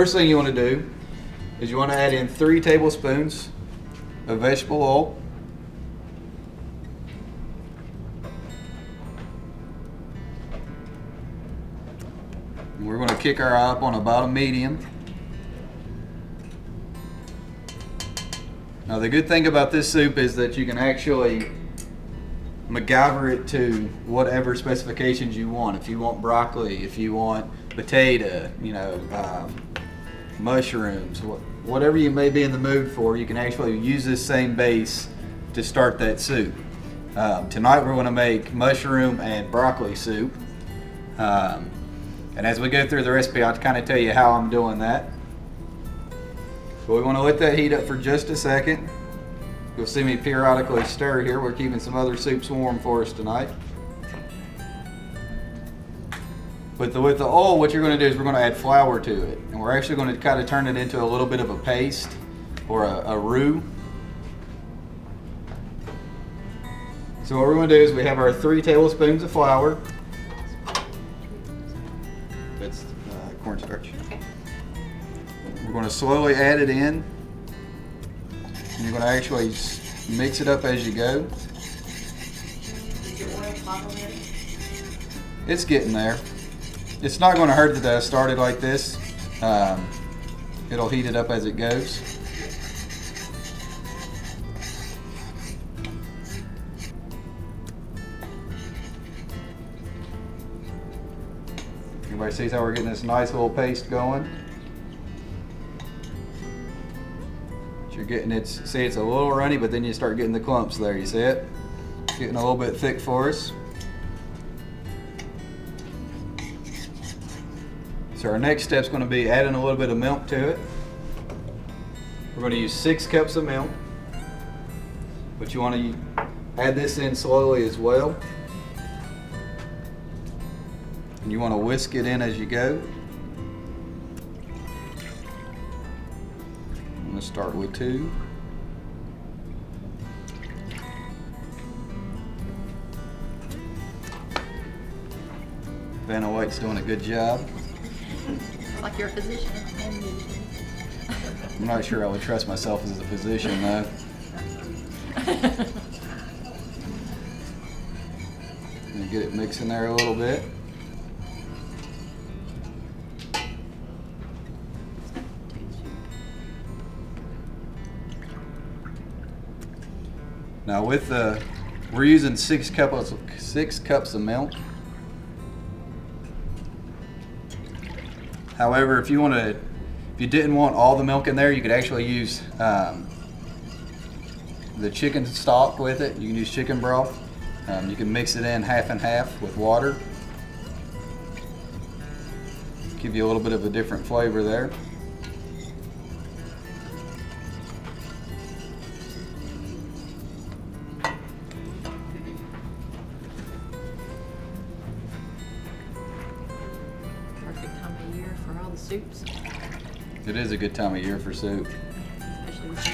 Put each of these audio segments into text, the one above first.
first thing you want to do is you want to add in 3 tablespoons of vegetable oil. And we're going to kick our eye up on about a medium. Now the good thing about this soup is that you can actually MacGyver it to whatever specifications you want. If you want broccoli, if you want potato, mushrooms, whatever you may be in the mood for, you can actually use this same base to start that soup. Tonight we're going to make mushroom and broccoli soup. And as we go through the recipe, I'll kind of tell you how I'm doing that. But we want to let that heat up for just a second. You'll see me periodically stir here. We're keeping some other soups warm for us tonight. With the oil, what you're going to do is we're going to add flour to it. And we're actually going to kind of turn it into a little bit of a paste or a roux. So what we're going to do is we have our 3 tablespoons of flour. That's cornstarch. We're going to slowly add it in. And you're going to actually mix it up as you go. Is your oil hot already? It's getting there. It's not going to hurt that I started like this. It'll heat it up as it goes. Everybody sees how we're getting this nice little paste going? You're getting it, see it's a little runny, but then you start getting the clumps there, you see it? It's getting a little bit thick for us. So our next step is going to be adding a little bit of milk to it. We're going to use 6 cups of milk, but you want to add this in slowly as well. And you want to whisk it in as you go. I'm going to start with 2. Vanna White's doing a good job. Like you're a physician. I'm not sure I would trust myself as a physician though. Gonna get it mixing there a little bit. Now we're using 6 cups of milk. However, if you didn't want all the milk in there, you could actually use the chicken stock with it. You can use chicken broth. You can mix it in half and half with water. Give you a little bit of a different flavor there. Soups. It is a good time of year for soup. Especially with me.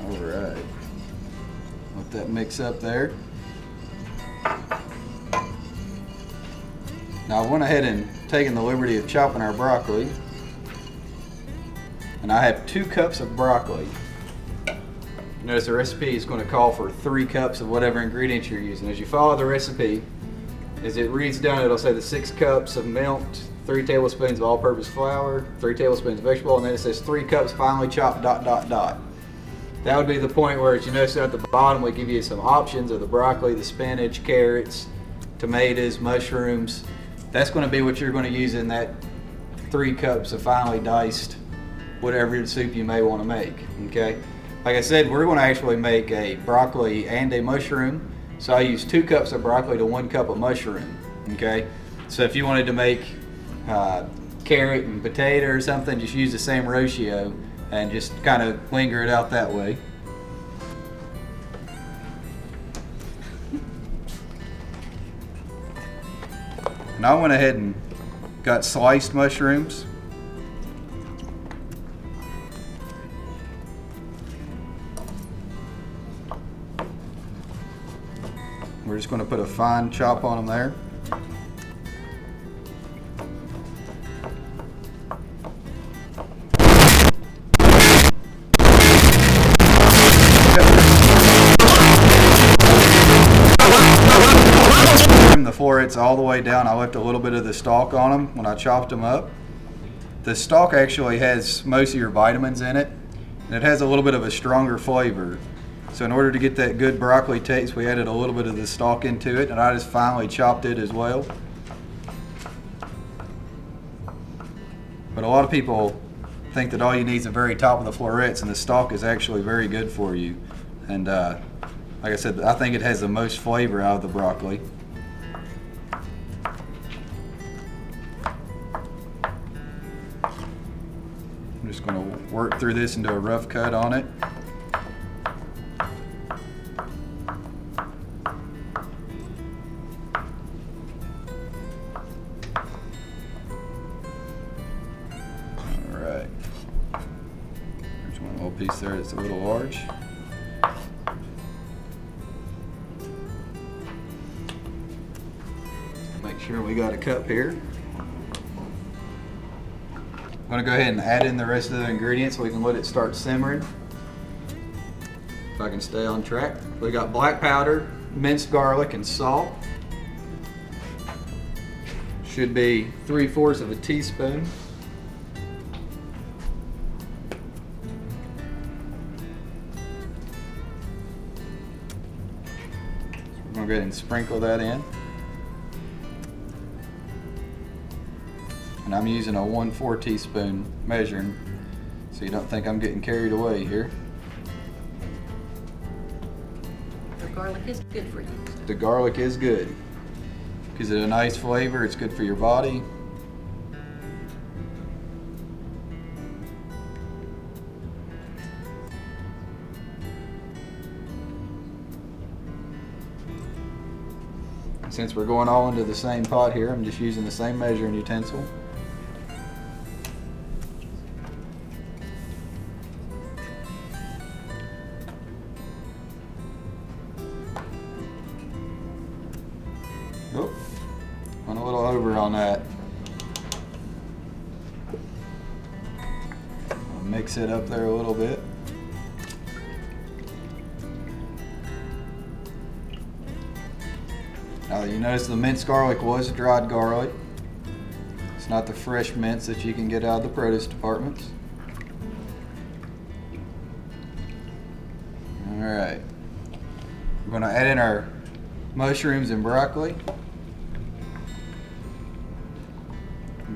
Alright. Let that mix up there. Now I went ahead and taken the liberty of chopping our broccoli. And I have 2 cups of broccoli. Notice the recipe is going to call for 3 cups of whatever ingredients you're using. As you follow the recipe, as it reads down, it'll say the 6 cups of milk, 3 tablespoons of all-purpose flour, 3 tablespoons of vegetable, and then it says 3 cups finely chopped ... That would be the point where, as you notice at the bottom, we give you some options of the broccoli, the spinach, carrots, tomatoes, mushrooms. That's going to be what you're going to use in that 3 cups of finely diced whatever soup you may want to make. Okay. Like I said, we're going to actually make a broccoli and a mushroom. So I use 2 cups of broccoli to 1 cup of mushroom. Okay. So if you wanted to make carrot and potato or something, just use the same ratio and just kind of linger it out that way. And I went ahead and got sliced mushrooms. We're just going to put a fine chop on them there. Trim the florets all the way down. I left a little bit of the stalk on them when I chopped them up. The stalk actually has most of your vitamins in it, and it has a little bit of a stronger flavor. So in order to get that good broccoli taste, we added a little bit of the stalk into it, and I just finely chopped it as well. But a lot of people think that all you need is the very top of the florets, and the stalk is actually very good for you. And like I said, I think it has the most flavor out of the broccoli. I'm just going to work through this and do a rough cut on it. Alright. There's one little piece there that's a little large. Make sure we got a cup here. I'm going to go ahead and add in the rest of the ingredients so we can let it start simmering. If I can stay on track. We got black powder, minced garlic, and salt. Should be 3/4 of a teaspoon. So we're going to go ahead and sprinkle that in. And I'm using a 1/4 teaspoon measuring, so you don't think I'm getting carried away here. The garlic is good for you. The garlic is good. Gives it a nice flavor, it's good for your body. And since we're going all into the same pot here, I'm just using the same measuring utensil. Oh, went a little over on that. I'll mix it up there a little bit. Now you notice the minced garlic was dried garlic. It's not the fresh mince that you can get out of the produce departments. Alright. We're going to add in our mushrooms and broccoli.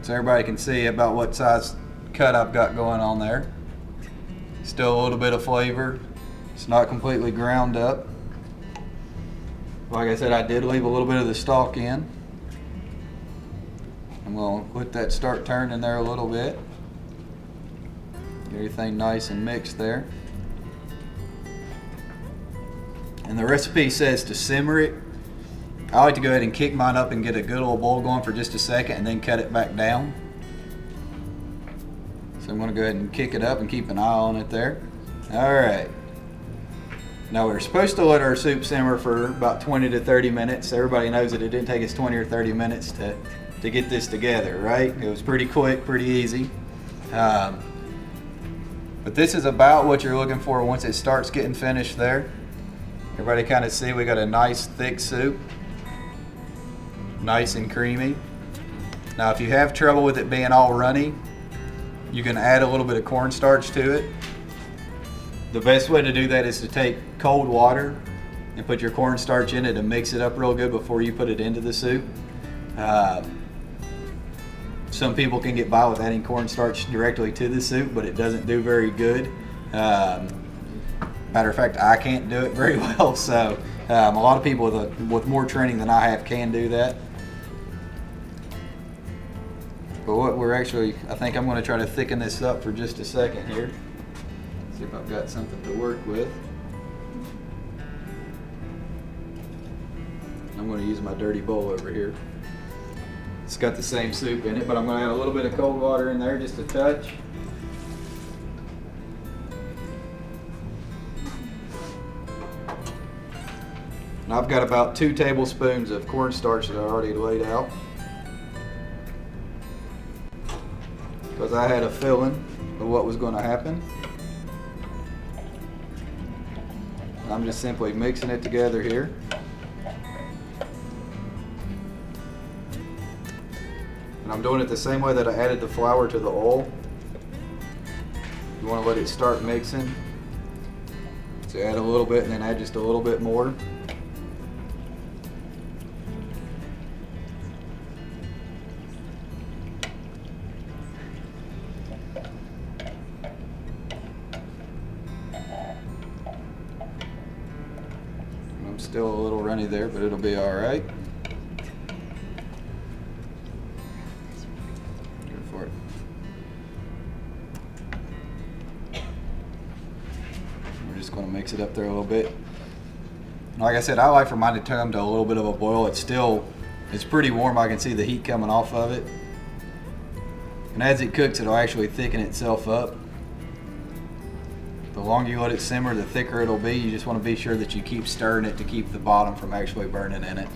So everybody can see about what size cut I've got going on there. Still a little bit of flavor. It's not completely ground up. Like I said, I did leave a little bit of the stalk in. I'm going to let that start turning there a little bit. Get everything nice and mixed there. And the recipe says to simmer it. I like to go ahead and kick mine up and get a good old boil going for just a second and then cut it back down. So I'm going to go ahead and kick it up and keep an eye on it there. Alright. Now we're supposed to let our soup simmer for about 20 to 30 minutes. Everybody knows that it didn't take us 20 or 30 minutes to get this together, right? It was pretty quick, pretty easy. But this is about what you're looking for once it starts getting finished there. Everybody kind of see we got a nice thick soup. Nice and creamy. Now if you have trouble with it being all runny, you can add a little bit of cornstarch to it. The best way to do that is to take cold water and put your cornstarch in it and mix it up real good before you put it into the soup. Some people can get by with adding cornstarch directly to the soup, but it doesn't do very good. Matter of fact, I can't do it very well, so a lot of people with more training than I have can do that. But what we're actually, I think I'm going to try to thicken this up for just a second here. See if I've got something to work with. I'm going to use my dirty bowl over here. It's got the same soup in it, but I'm going to add a little bit of cold water in there, just a touch. And I've got about 2 tablespoons of cornstarch that I already laid out, because I had a feeling of what was going to happen. And I'm just simply mixing it together here. And I'm doing it the same way that I added the flour to the oil. You want to let it start mixing. So add a little bit and then add just a little bit more. I'm still a little runny there, but it'll be all right. Go for it. We're just going to mix it up there a little bit. Like I said, I like for mine to come to a little bit of a boil. It's pretty warm. I can see the heat coming off of it. And as it cooks, it'll actually thicken itself up. The longer you let it simmer, the thicker it'll be. You just want to be sure that you keep stirring it to keep the bottom from actually burning in it.